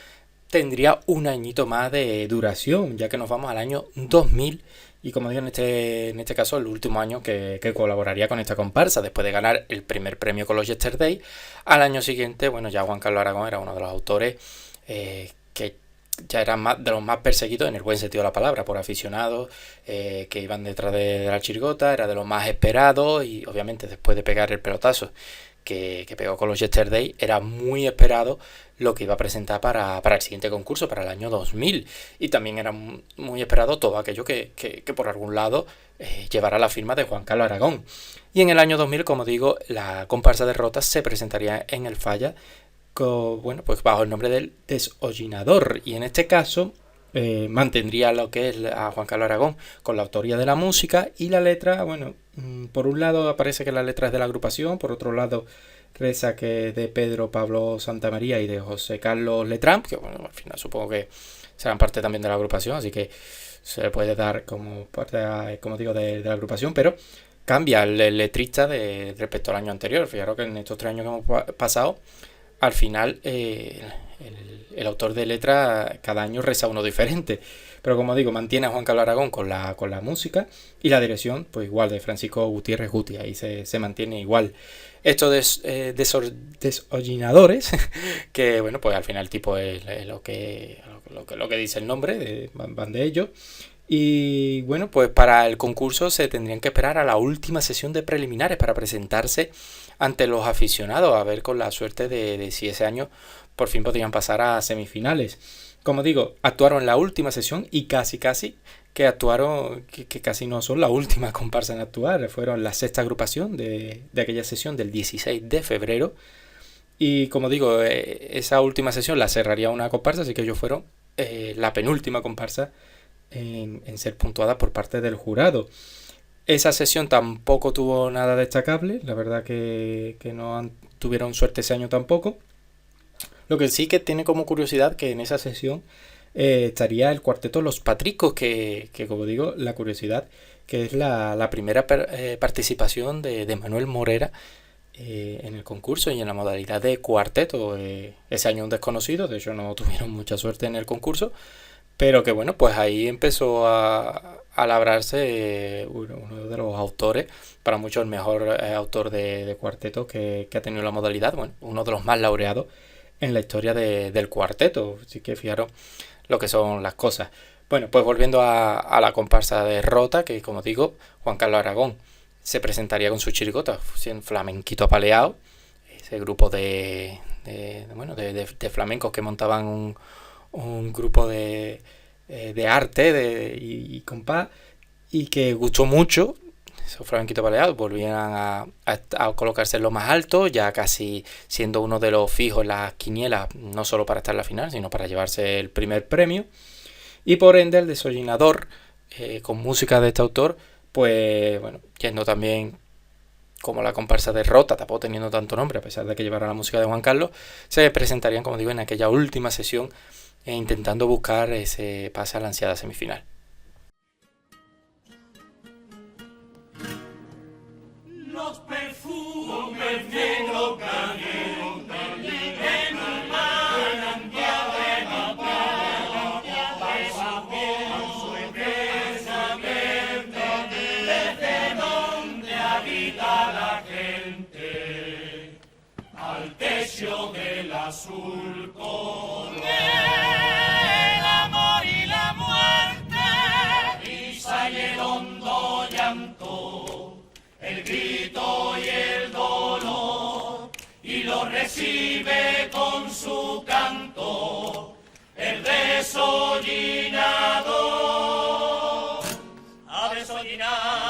tendría un añito más de duración, ya que nos vamos al año 2000 y como digo en este caso el último año que colaboraría con esta comparsa después de ganar el primer premio con los Yesterday. Al año siguiente, bueno, ya Juan Carlos Aragón era uno de los autores que ya eran de los más perseguidos en el buen sentido de la palabra por aficionados que iban detrás de la chirigota, era de los más esperados y obviamente después de pegar el pelotazo que pegó con los Yesterday, era muy esperado lo que iba a presentar para el siguiente concurso, para el año 2000. Y también era muy esperado todo aquello que por algún lado llevara la firma de Juan Carlos Aragón. Y en el año 2000, como digo, la comparsa Derrotas se presentaría en el Falla bueno, pues bajo el nombre del Deshollinador. Y en este caso mantendría lo que es a Juan Carlos Aragón con la autoría de la música y la letra. Bueno, por un lado aparece que la letra es de la agrupación, por otro lado reza que es de Pedro Pablo Santamaría y de José Carlos Letrán, que bueno, al final supongo que serán parte también de la agrupación, así que se le puede dar como parte, como digo, de la agrupación, pero cambia el letrista respecto al año anterior. Fijaros que en estos 3 años que hemos pasado, al final el autor de letra cada año reza uno diferente. Pero como digo, mantiene a Juan Carlos Aragón con la música y la dirección, pues igual de Francisco Gutiérrez Guti, ahí se mantiene igual. Estos deshollinadores, que bueno, pues al final el tipo es lo que dice el nombre, van de ellos. Y bueno, pues para el concurso se tendrían que esperar a la última sesión de preliminares para presentarse ante los aficionados, a ver con la suerte de si ese año por fin podrían pasar a semifinales. como digo, actuaron la última sesión y casi que actuaron, que casi no son la última comparsa en actuar, fueron la sexta agrupación de aquella sesión del 16 de febrero. Y como digo, esa última sesión la cerraría una comparsa, así que ellos fueron la penúltima comparsa en ser puntuada por parte del jurado. Esa sesión tampoco tuvo nada destacable, la verdad que no tuvieron suerte ese año tampoco. Lo que sí que tiene como curiosidad que en esa sesión estaría el cuarteto Los Patricos, que como digo, la curiosidad, que es la primera participación de Manuel Morera en el concurso y en la modalidad de cuarteto. Ese año un desconocido, de hecho no tuvieron mucha suerte en el concurso, pero que bueno, pues ahí empezó a labrarse uno de los autores, para muchos el mejor autor de cuarteto que ha tenido la modalidad, bueno, uno de los más laureados en la historia del cuarteto. Así que fijaros lo que son las cosas. Bueno, pues volviendo a la comparsa de Rota, que como digo, Juan Carlos Aragón se presentaría con su chirigota, flamenquito apaleado, ese grupo de flamencos que montaban un grupo de arte y compás, y que gustó mucho. Esos flamenquitos apaleados volvían a colocarse en lo más alto, ya casi siendo uno de los fijos en las quinielas, no solo para estar en la final, sino para llevarse el primer premio. Y por ende el Desollinador, con música de este autor, pues bueno, yendo también como la comparsa de Rota, tampoco teniendo tanto nombre, a pesar de que llevara la música de Juan Carlos, se presentarían, como digo, en aquella última sesión, intentando buscar ese pase a la ansiada semifinal. Los perfumes negro caliente en un manantial de mi piel, su intensamente desde donde habita la gente, al techo del azul con el amor y la muerte, risa y el hondo llanto, el grito y el dolor, y lo recibe con su canto el desollinador. A desollinar.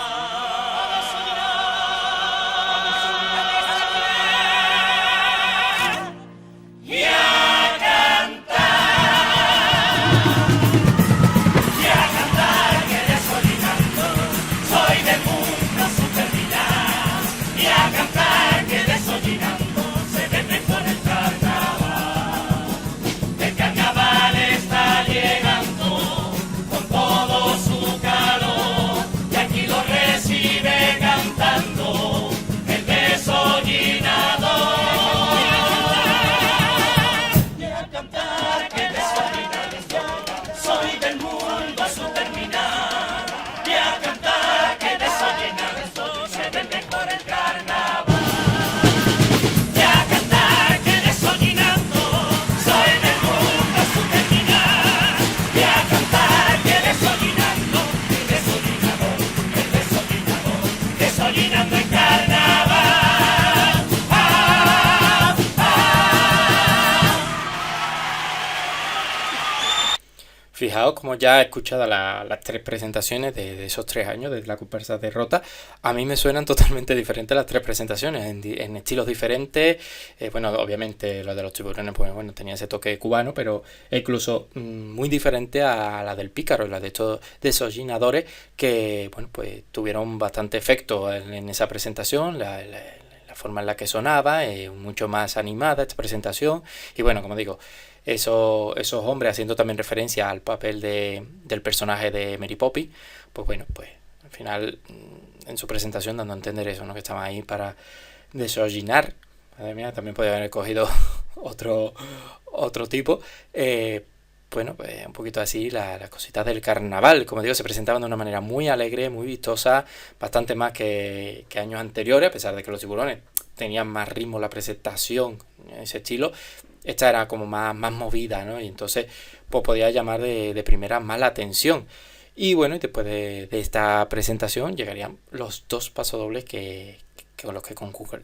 Fijaos como ya he escuchado las tres presentaciones de esos 3 años de la comparsa de Rota, a mí me suenan totalmente diferentes las tres presentaciones, en estilos diferentes. Bueno, obviamente la de los Tiburones, pues bueno, tenía ese toque cubano, pero incluso muy diferente a la del Pícaro, la de estos desollinadores, que bueno, pues tuvieron bastante efecto en esa presentación, la forma en la que sonaba, mucho más animada esta presentación. Y bueno, como digo, esos hombres, haciendo también referencia al papel del personaje de Mary Poppins, pues bueno, pues al final en su presentación dando a entender eso, ¿no? Que estaban ahí para desollinar. Madre mía, también podía haber cogido otro tipo. Bueno, pues un poquito así las cositas del carnaval. Como digo, se presentaban de una manera muy alegre, muy vistosa, bastante más que años anteriores, a pesar de que los Tiburones tenían más ritmo la presentación, ese estilo. Esta era como más movida, ¿no? Y entonces pues podía llamar de primera más la atención. Y bueno, y después de esta presentación llegarían los 2 pasodobles con los que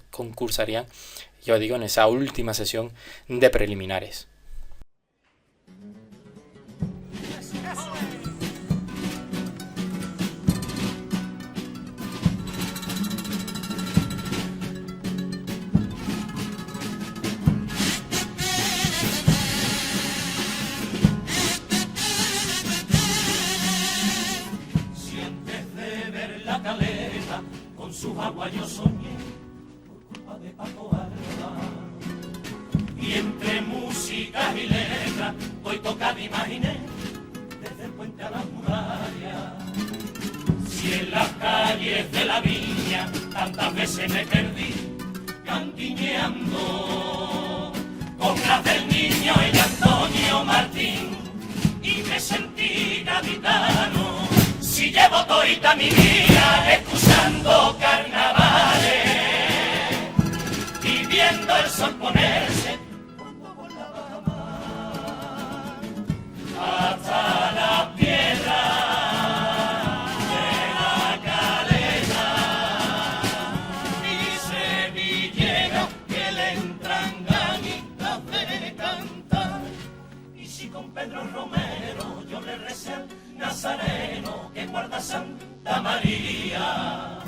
concursarían, yo digo, en esa última sesión de preliminares. música y letra, voy tocando imaginé desde el puente a la muralla. Si en las calles de la viña tantas veces me perdí cantineando con las del niño y Antonio Martín y me sentí gaditano. Si llevo toda mi vida escuchando carnavales y viendo el sol ponerse cuando volaba mar hasta la piedra de la caleta y sevillero que le entran ganitas de cantar. Y si con Pedro Romero yo le recé al Nazareno que guarda Santa María,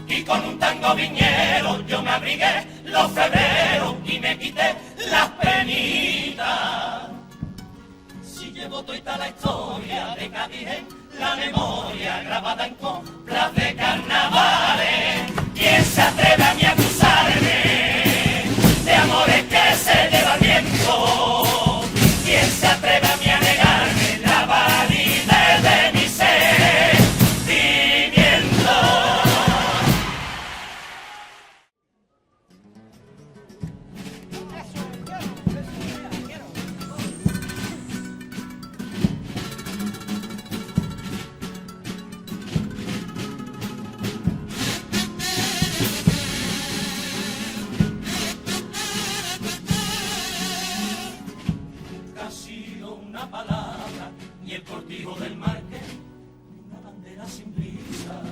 y con un tango viñero yo me abrigué los febreros y me quité las penitas. Si llevo toda la historia de Cádiz en la memoria grabada en coplas de carnavales, ¿quién se atreve a mí a acusarme de amores que se lleva viento? ¿Quién se atreve a mí a negarme la validez de mi sentimiento? Casi una palabra, ni el cortijo del marqués, ni una bandera sin brisa.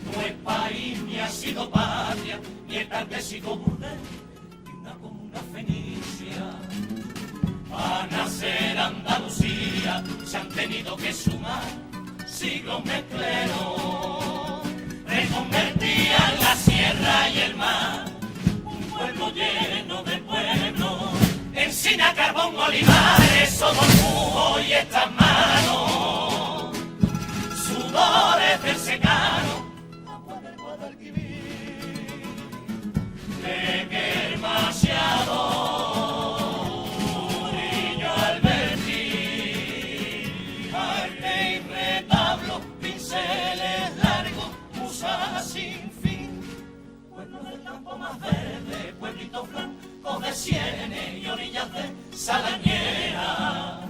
No es país, ni ha sido patria, ni el tartesico burdel, ni una comuna fenicia. Para nacer Andalucía se han tenido que sumar siglos mezcleros. Reconvertían la sierra y el mar, un pueblo lleno de pueblos. Encina, carbón, olivares, somos mujo y estas manos, sudores del secano, agua del Guadalquivir, de que demasiado brillo al vertir, arte y retablo, pinceles largos, musas sin fin, pueblo del campo más verde, pueblitos blancos de sienes y orillas de Salañera.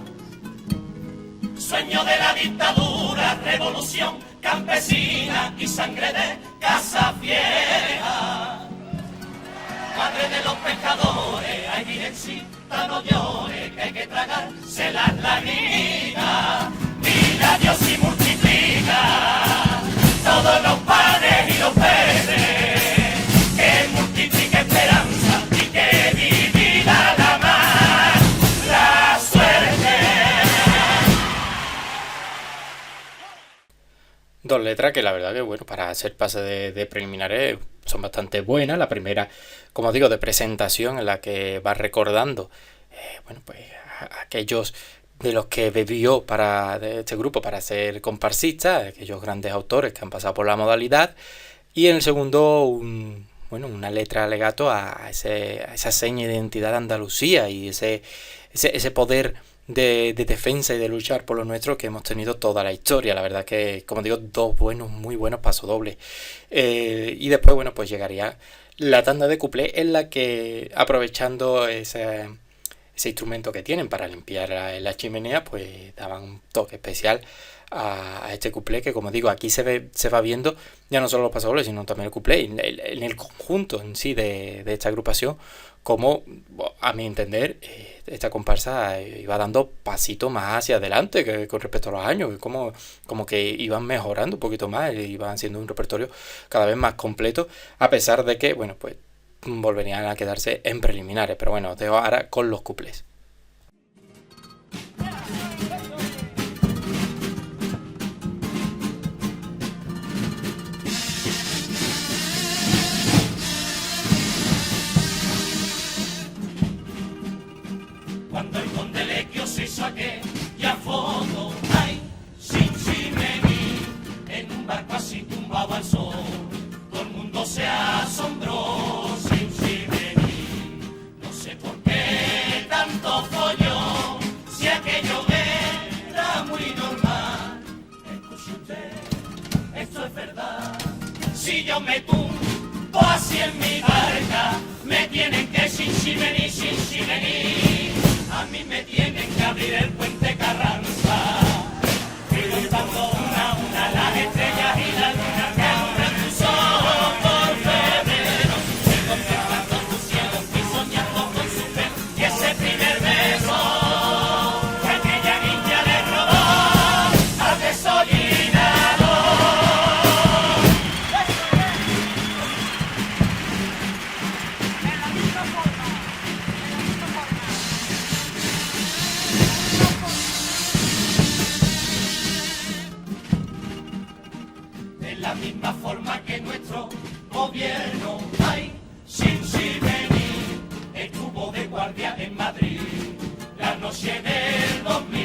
Sueño de la dictadura, revolución campesina y sangre de casa vieja. Madre de los pescadores, ay virgencita no llores, que hay que tragarse las lagrimas. Mira Dios y multiplica todos los panes y los peces, que multiplique esperanza y que divida la mar, la suerte. Dos letras que la verdad que, bueno, para hacer pase de preliminares son bastante buenas. La primera, como digo, de presentación, en la que va recordando, bueno, pues a aquellos de los que bebió de este grupo para ser comparsistas, aquellos grandes autores que han pasado por la modalidad. Y en el segundo, una letra alegato a esa seña de identidad de Andalucía y ese poder de defensa y de luchar por lo nuestro que hemos tenido toda la historia. La verdad que, como digo, dos muy buenos pasodobles. Y después, bueno, pues llegaría la tanda de cuplé en la que, aprovechando ese instrumento que tienen para limpiar la chimenea, pues daban un toque especial a este cuplé, que, como digo, aquí se va viendo ya no solo los pasodobles, sino también el cuplé en el conjunto en sí de esta agrupación, como, a mi entender, esta comparsa iba dando pasitos más hacia adelante que con respecto a los años, como que iban mejorando un poquito más, iban siendo un repertorio cada vez más completo, a pesar de que, bueno, pues volverían a quedarse en preliminares. Pero bueno, os dejo ahora con los cuplés. Cuando el conde Lequio se hizo aquella foto, ay, sin Ximení, en un barco así tumbado al sol, todo el mundo se asombró, sin Ximení, no sé por qué yo me tumbo así en mi barca, me tienen que shinshimení, shinshimení, a mí me tienen que abrir el puente Carranza. Fui contando una a una las estrellas y la luna que alumbran tus ojos por febrero. Fui contemplando tu cielo, fui soñando con su fe y ese primer beso que aquella niña le robó al desollinador. De la misma forma que nuestro gobierno, ay, Shinshimení, estuvo de guardia en Madrid la noche del 2000.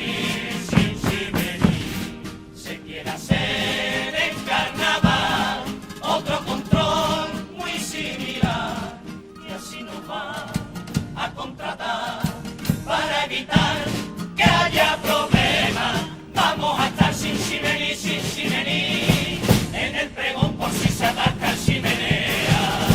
Shinshimení, se quiere hacer en carnaval otro control muy similar y así nos va a contratar para evitar que haya problemas. Vamos a estar Shinshimení, Shinshimení, en el pregón por si se atasca el chimenea.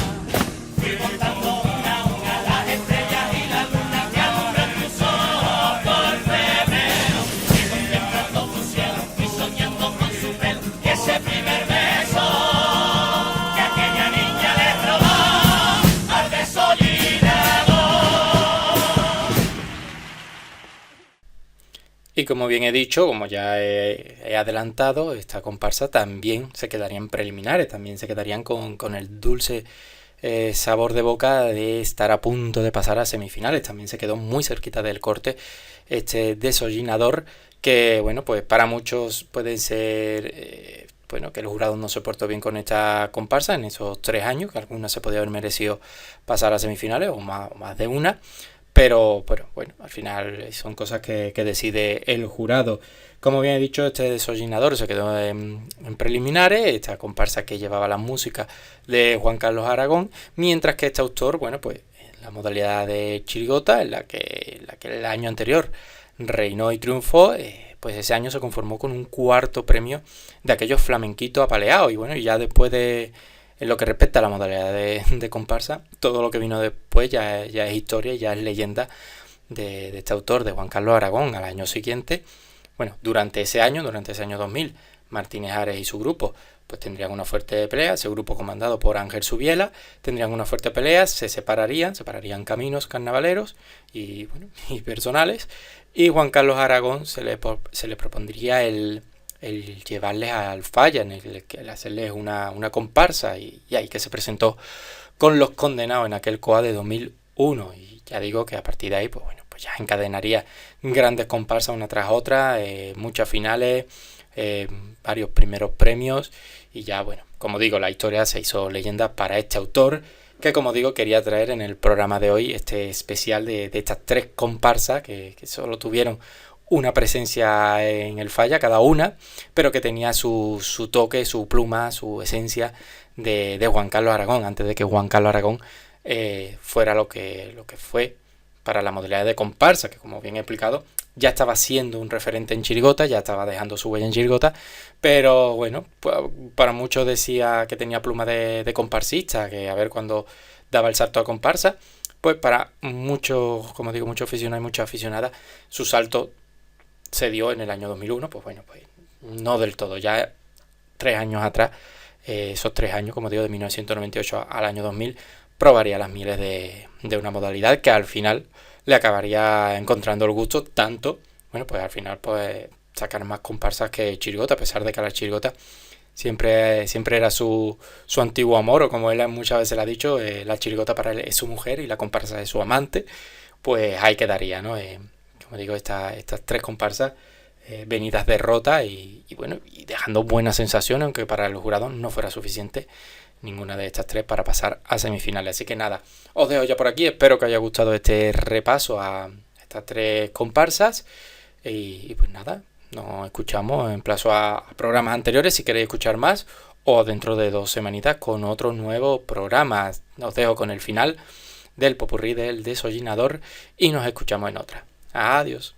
Fui contando una a una las estrellas y la luna que alumbran tus ojos por febrero. Fui contemplando tu cielo, fui soñando con su pelo y ese primer beso que aquella niña le robó al desollinador. Y como bien he dicho, como ya he adelantado, esta comparsa también se quedaría en preliminares, también se quedarían con el dulce sabor de boca de estar a punto de pasar a semifinales. También se quedó muy cerquita del corte este desollinador que, bueno, pues para muchos puede ser, bueno, que el jurado no se portó bien con esta comparsa en esos 3 años, que alguna se podía haber merecido pasar a semifinales o más de una. Pero bueno, al final son cosas que decide el jurado. Como bien he dicho, este desollinador se quedó en preliminares, esta comparsa que llevaba la música de Juan Carlos Aragón, mientras que este autor, bueno, pues en la modalidad de chirigota, en la que el año anterior reinó y triunfó, pues ese año se conformó con un 4º premio de aquellos flamenquitos apaleados. Y bueno, ya después de... En lo que respecta a la modalidad de comparsa, todo lo que vino después ya es historia y ya es leyenda de este autor, de Juan Carlos Aragón. Al año siguiente, bueno, durante ese año 2000, Martínez Ares y su grupo pues tendrían una fuerte pelea. Ese grupo comandado por Ángel Subiela tendrían una fuerte pelea, se separarían caminos carnavaleros y personales, y Juan Carlos Aragón se le propondría el llevarles al Falla, en el hacerles una comparsa, y ahí que se presentó con Los Condenados en aquel COA de 2001. Y ya digo que a partir de ahí, pues bueno, pues ya encadenaría grandes comparsas una tras otra, muchas finales, varios primeros premios, y ya, bueno, como digo, la historia se hizo leyenda para este autor, que como digo quería traer en el programa de hoy este especial de estas 3 comparsas que solo tuvieron una presencia en el Falla cada una, pero que tenía su toque, su pluma, su esencia de Juan Carlos Aragón, antes de que Juan Carlos Aragón fuera lo que fue para la modalidad de comparsa, que como bien he explicado, ya estaba siendo un referente en chirigota, ya estaba dejando su huella en chirigota, pero bueno, para muchos decía que tenía pluma de comparsista, que a ver cuándo daba el salto a comparsa. Pues para muchos, como digo, muchos aficionados y muchas aficionadas, su salto se dio en el año 2001, pues bueno, pues no del todo, ya 3 años atrás, esos 3 años, como digo, de 1998 al año 2000, probaría las mieles de una modalidad que al final le acabaría encontrando el gusto, tanto, bueno, pues al final pues sacar más comparsas que chirigota, a pesar de que la chirigota siempre era su antiguo amor, o como él muchas veces le ha dicho, la chirigota para él es su mujer y la comparsa es su amante. Pues ahí quedaría, ¿no? Como digo, estas 3 comparsas venidas derrotas y bueno, y dejando buenas sensaciones, aunque para el jurado no fuera suficiente ninguna de estas 3 para pasar a semifinales. Así que nada, os dejo ya por aquí, espero que os haya gustado este repaso a estas 3 comparsas y pues nada, nos escuchamos en plazo a programas anteriores si queréis escuchar más, o dentro de 2 semanitas con otro nuevo programa. Os dejo con el final del popurrí del desollinador y nos escuchamos en otra. Adiós.